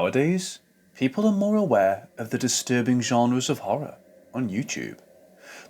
Nowadays, people are more aware of the disturbing genres of horror on YouTube.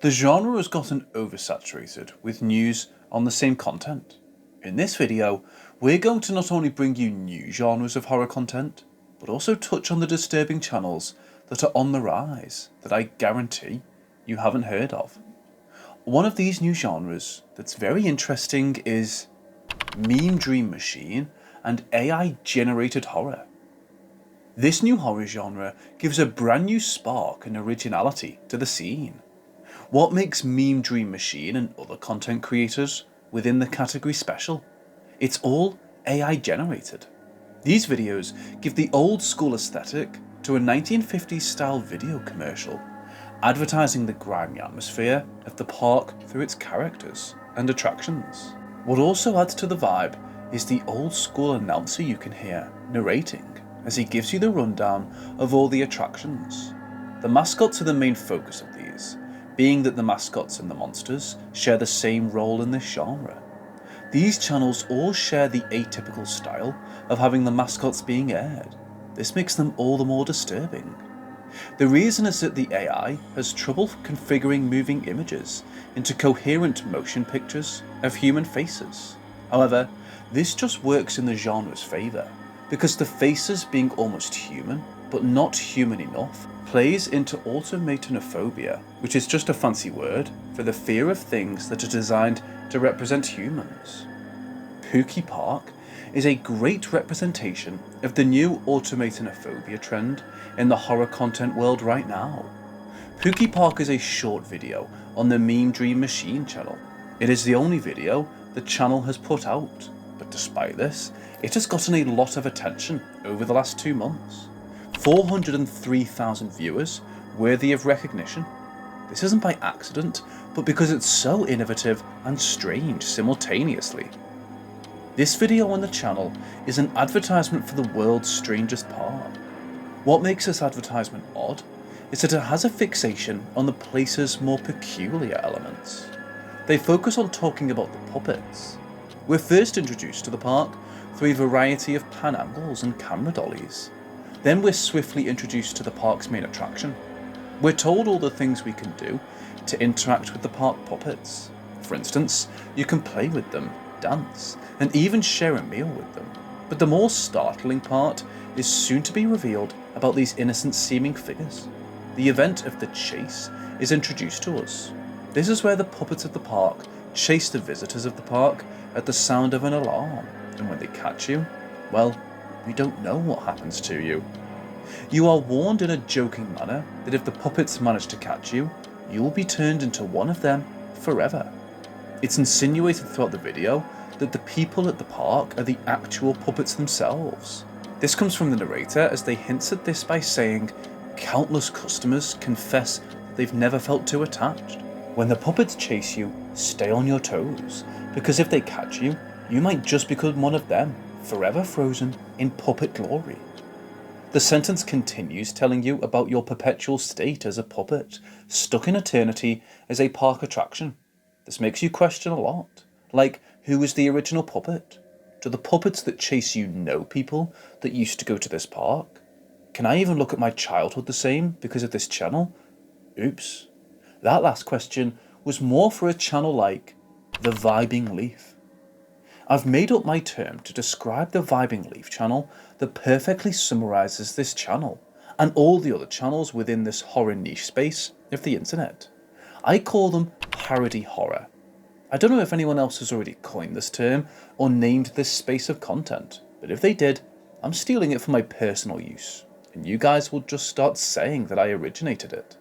The genre has gotten oversaturated with news on the same content. In this video, we're going to not only bring you new genres of horror content, but also touch on the disturbing channels that are on the rise that I guarantee you haven't heard of. One of these new genres that's very interesting is Meme Dream Machine and AI generated horror. This new horror genre gives a brand new spark and originality to the scene. What makes Meme Dream Machine and other content creators within the category special? It's all AI generated. These videos give the old school aesthetic to a 1950s style video commercial, advertising the grimy atmosphere of the park through its characters and attractions. What also adds to the vibe is the old school announcer you can hear narrating as he gives you the rundown of all the attractions. The mascots are the main focus of these, being that the mascots and the monsters share the same role in this genre. These channels all share the atypical style of having the mascots being aired. This makes them all the more disturbing. The reason is that the AI has trouble configuring moving images into coherent motion pictures of human faces. However, this just works in the genre's favour, because the faces being almost human, but not human enough, plays into automatonophobia, which is just a fancy word for the fear of things that are designed to represent humans. Pookie Park is a great representation of the new automatonophobia trend in the horror content world right now. Pookie Park is a short video on the Meme Dream Machine channel. It is the only video the channel has put out, but despite this, it has gotten a lot of attention over the last 2 months. 403,000 viewers, worthy of recognition. This isn't by accident, but because it's so innovative and strange simultaneously. This video on the channel is an advertisement for the world's strangest park. What makes this advertisement odd is that it has a fixation on the place's more peculiar elements. They focus on talking about the puppets. We're first introduced to the park through a variety of pan angles and camera dollies. Then we're swiftly introduced to the park's main attraction. We're told all the things we can do to interact with the park puppets. For instance, you can play with them, dance, and even share a meal with them. But the more startling part is soon to be revealed about these innocent seeming figures. The event of the chase is introduced to us. This is where the puppets of the park chase the visitors of the park at the sound of an alarm, and when they catch you, well, we don't know what happens to you. You are warned in a joking manner that if the puppets manage to catch you, you will be turned into one of them forever. It's insinuated throughout the video that the people at the park are the actual puppets themselves. This comes from the narrator as they hints at this by saying, countless customers confess that they've never felt too attached. When the puppets chase you, stay on your toes, because if they catch you, you might just become one of them, forever frozen in puppet glory. The sentence continues telling you about your perpetual state as a puppet, stuck in eternity as a park attraction. This makes you question a lot, like who was the original puppet? Do the puppets that chase you know people that used to go to this park? Can I even look at my childhood the same because of this channel? Oops. That last question was more for a channel like The Vibing Leaf. I've made up my term to describe the Vibing Leaf channel that perfectly summarises this channel and all the other channels within this horror niche space of the internet. I call them parody horror. I don't know if anyone else has already coined this term or named this space of content, but if they did, I'm stealing it for my personal use, and you guys will just start saying that I originated it.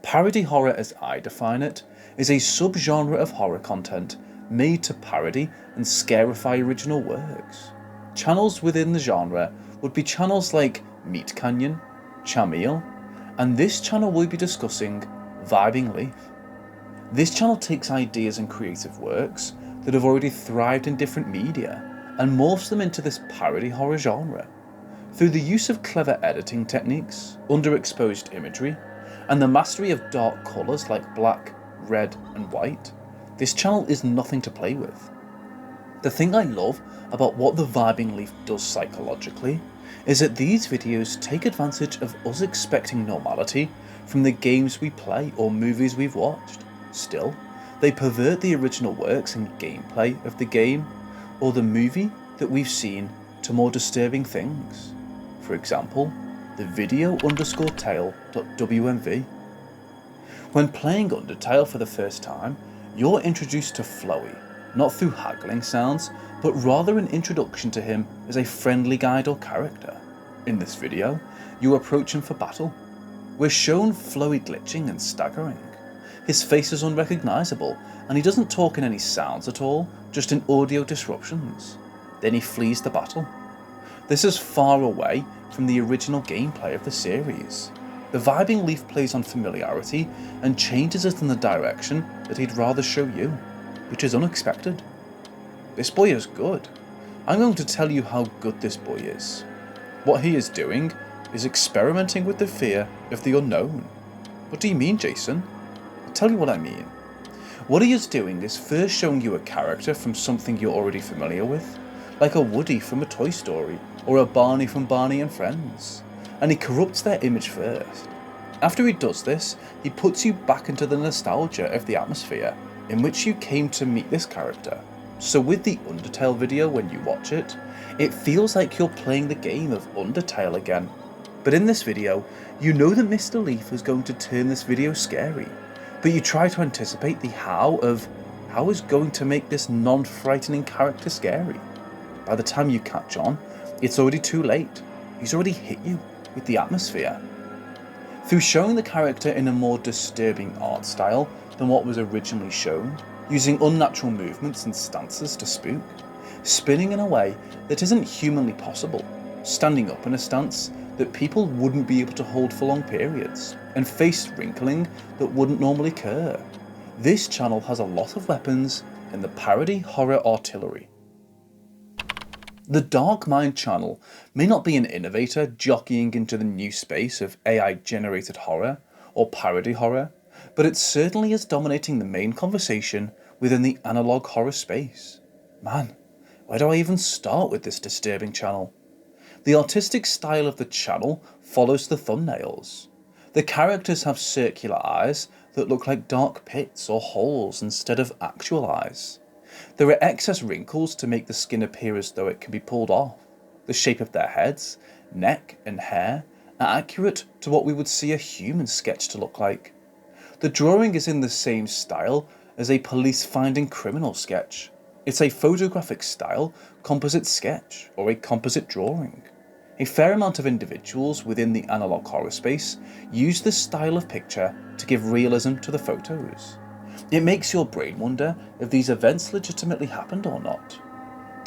Parody horror, as I define it, is a subgenre of horror content made to parody and scarify original works. Channels within the genre would be channels like Meat Canyon, Chameel, and this channel will be discussing Vibing Leaf. This channel takes ideas and creative works that have already thrived in different media and morphs them into this parody horror genre. Through the use of clever editing techniques, underexposed imagery, and the mastery of dark colours like black, red and white, this channel is nothing to play with. The thing I love about what the Vibing Leaf does psychologically is that these videos take advantage of us expecting normality from the games we play or movies we've watched. Still, they pervert the original works and gameplay of the game or the movie that we've seen to more disturbing things. For example, the video_tale.wmv. When playing Undertale for the first time, you're introduced to Flowey, not through haggling sounds, but rather an introduction to him as a friendly guide or character. In this video, you approach him for battle. We're shown Flowey glitching and staggering. His face is unrecognisable, and he doesn't talk in any sounds at all, just in audio disruptions. Then he flees the battle. This is far away from the original gameplay of the series. The vibing leaf plays on familiarity and changes it in the direction that he'd rather show you, which is unexpected. This boy is good. I'm going to tell you how good this boy is. What he is doing is experimenting with the fear of the unknown. What do you mean, Jason? I'll tell you what I mean. What he is doing is first showing you a character from something you're already familiar with, like a Woody from a Toy Story or a Barney from Barney and Friends, and he corrupts their image first. After he does this, he puts you back into the nostalgia of the atmosphere in which you came to meet this character. So with the Undertale video, when you watch it, it feels like you're playing the game of Undertale again. But in this video, you know that Mr. Leaf is going to turn this video scary, but you try to anticipate the how is going to make this non-frightening character scary. By the time you catch on, it's already too late. He's already hit you with the atmosphere. Through showing the character in a more disturbing art style than what was originally shown, using unnatural movements and stances to spook, spinning in a way that isn't humanly possible, standing up in a stance that people wouldn't be able to hold for long periods, and face wrinkling that wouldn't normally occur. This channel has a lot of weapons in the parody horror artillery. The Dark Mind channel may not be an innovator jockeying into the new space of AI-generated horror or parody horror, but it certainly is dominating the main conversation within the analog horror space. Man, where do I even start with this disturbing channel? The artistic style of the channel follows the thumbnails. The characters have circular eyes that look like dark pits or holes instead of actual eyes. There are excess wrinkles to make the skin appear as though it can be pulled off. The shape of their heads, neck and hair are accurate to what we would see a human sketch to look like. The drawing is in the same style as a police finding criminal sketch. It's a photographic style composite sketch or a composite drawing. A fair amount of individuals within the analog horror space use this style of picture to give realism to the photos. It makes your brain wonder if these events legitimately happened or not.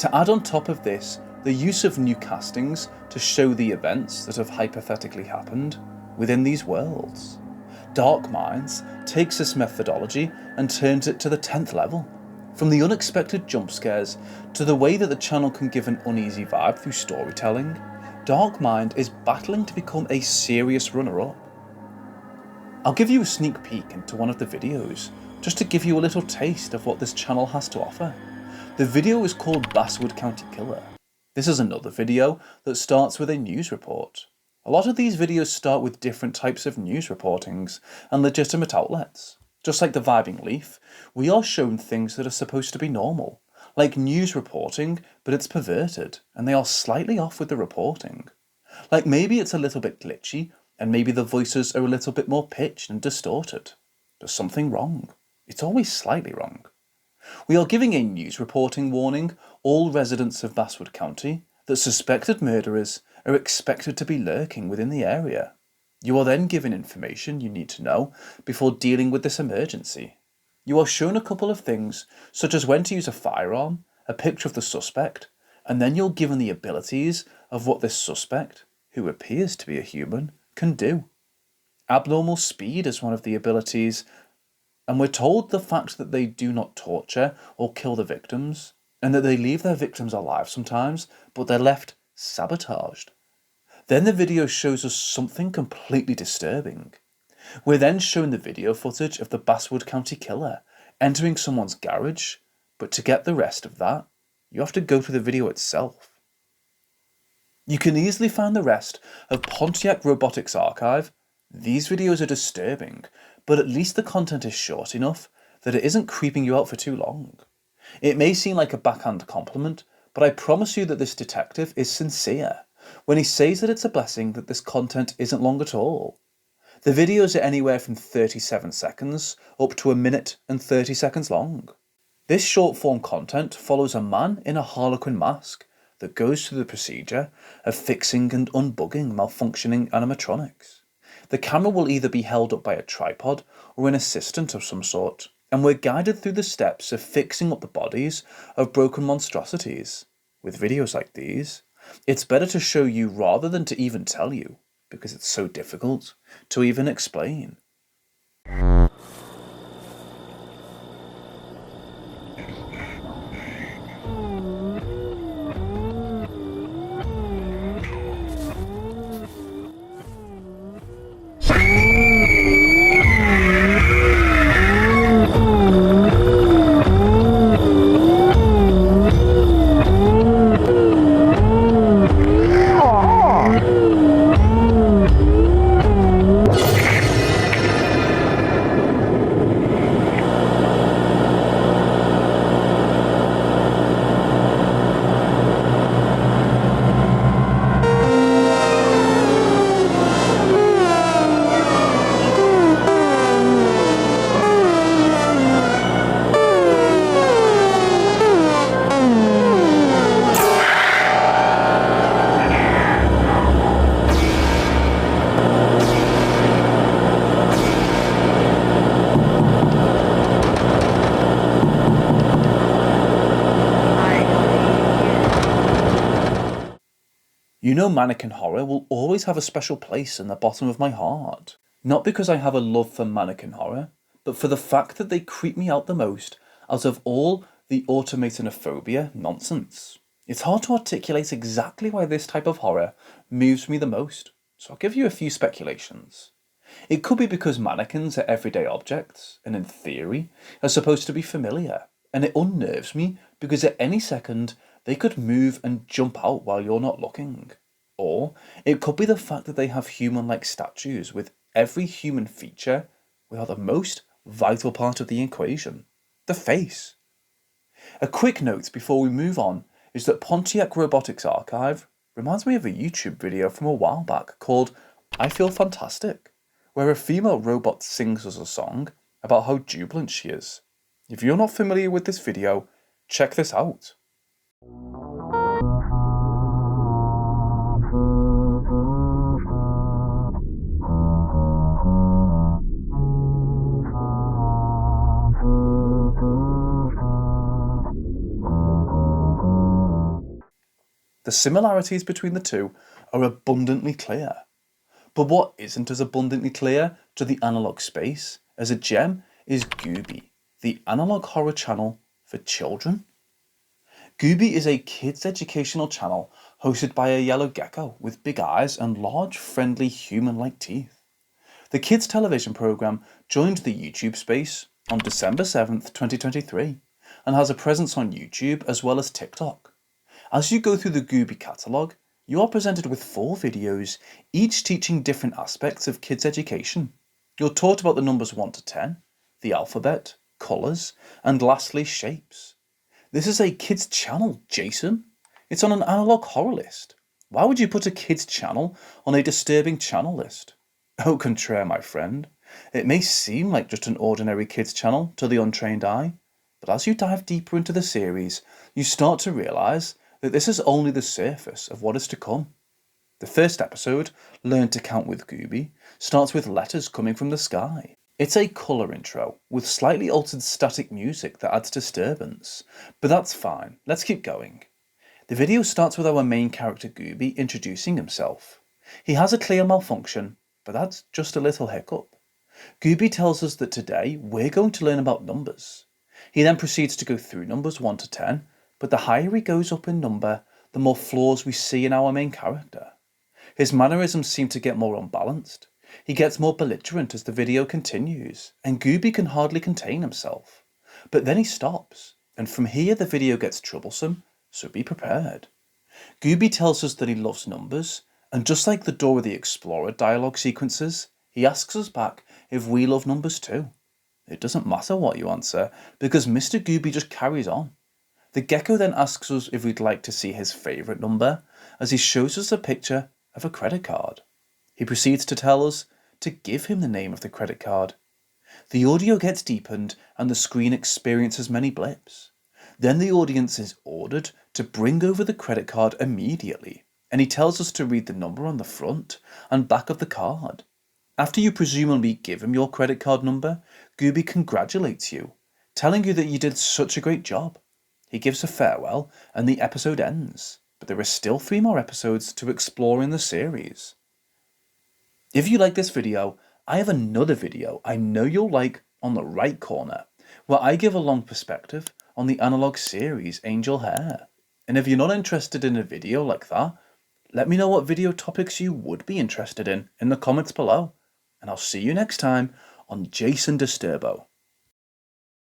To add on top of this, the use of new castings to show the events that have hypothetically happened within these worlds. Dark Minds takes this methodology and turns it to the 10th level. From the unexpected jump scares to the way that the channel can give an uneasy vibe through storytelling, Dark Mind is battling to become a serious runner-up. I'll give you a sneak peek into one of the videos, just to give you a little taste of what this channel has to offer. The video is called Basswood County Killer. This is another video that starts with a news report. A lot of these videos start with different types of news reportings and legitimate outlets. Just like the Vibing Leaf, we are shown things that are supposed to be normal, like news reporting, but it's perverted, and they are slightly off with the reporting. Like maybe it's a little bit glitchy, and maybe the voices are a little bit more pitched and distorted. There's something wrong. It's always slightly wrong. We are giving a news reporting warning all residents of Basswood County that suspected murderers are expected to be lurking within the area. You are then given information you need to know before dealing with this emergency. You are shown a couple of things, such as when to use a firearm, a picture of the suspect, and then you're given the abilities of what this suspect, who appears to be a human, can do. Abnormal speed is one of the abilities, and we're told the fact that they do not torture or kill the victims, and that they leave their victims alive sometimes, but they're left sabotaged. Then the video shows us something completely disturbing. We're then shown the video footage of the Basswood County Killer entering someone's garage, but to get the rest of that, you have to go to the video itself. You can easily find the rest of Pontiac Robotics Archive. These videos are disturbing, but at least the content is short enough that it isn't creeping you out for too long. It may seem like a backhand compliment, but I promise you that this detective is sincere when he says that it's a blessing that this content isn't long at all. The videos are anywhere from 37 seconds up to 1 minute and 30 seconds long. This short form content follows a man in a harlequin mask that goes through the procedure of fixing and unbugging malfunctioning animatronics. The camera will either be held up by a tripod or an assistant of some sort, and we're guided through the steps of fixing up the bodies of broken monstrosities. With videos like these, it's better to show you rather than to even tell you, because it's so difficult to even explain. You know, Mannequin horror will always have a special place in the bottom of my heart. Not because I have a love for Mannequin horror, but for the fact that they creep me out the most out of all the automatonophobia nonsense. It's hard to articulate exactly why this type of horror moves me the most, so I'll give you a few speculations. It could be because mannequins are everyday objects, and in theory, are supposed to be familiar, and it unnerves me because at any second they could move and jump out while you're not looking. Or it could be the fact that they have human-like statues with every human feature without the most vital part of the equation, the face. A quick note before we move on is that Pontiac Robotics Archive reminds me of a YouTube video from a while back called I Feel Fantastic, where a female robot sings us a song about how jubilant she is. If you're not familiar with this video, check this out. The similarities between the two are abundantly clear. But what isn't as abundantly clear to the analog space as a gem is GÜBY, the analog horror channel for children. GÜBY is a kids' educational channel hosted by a yellow gecko with big eyes and large, friendly, human-like teeth. The kids' television program joined the YouTube space on December 7th, 2023, and has a presence on YouTube as well as TikTok. As you go through the GÜBY catalogue, you are presented with 4 videos, each teaching different aspects of kids' education. You're taught about the numbers 1 to 10, the alphabet, colours, and lastly shapes. This is a kids' channel, Jason. It's on an analog horror list. Why would you put a kids' channel on a disturbing channel list? Au contraire, my friend. It may seem like just an ordinary kids' channel to the untrained eye, but as you dive deeper into the series, you start to realise that this is only the surface of what is to come. The first episode, Learn to Count with GÜBY, starts with letters coming from the sky. It's a colour intro with slightly altered static music that adds disturbance, but that's fine, let's keep going. The video starts with our main character GÜBY introducing himself. He has a clear malfunction, but that's just a little hiccup. GÜBY tells us that today we're going to learn about numbers. He then proceeds to go through numbers 1 to 10, but the higher he goes up in number, the more flaws we see in our main character. His mannerisms seem to get more unbalanced. He gets more belligerent as the video continues, and GÜBY can hardly contain himself. But then he stops, and from here the video gets troublesome, so be prepared. Gooby tells us that he loves numbers, and just like the Dora the Explorer dialogue sequences, he asks us back if we love numbers too. It doesn't matter what you answer, because Mr. Gooby just carries on. The gecko then asks us if we'd like to see his favourite number, as he shows us a picture of a credit card. He proceeds to tell us to give him the name of the credit card. The audio gets deepened and the screen experiences many blips. Then the audience is ordered to bring over the credit card immediately, and he tells us to read the number on the front and back of the card. After you presumably give him your credit card number, Gooby congratulates you, telling you that you did such a great job. He gives a farewell and the episode ends, but there are still 3 more episodes to explore in the series. If you like this video, I have another video I know you'll like on the right corner, where I give a long perspective on the analog series Angel Hair. And if you're not interested in a video like that, let me know what video topics you would be interested in the comments below. And I'll see you next time on Jason Disturbo.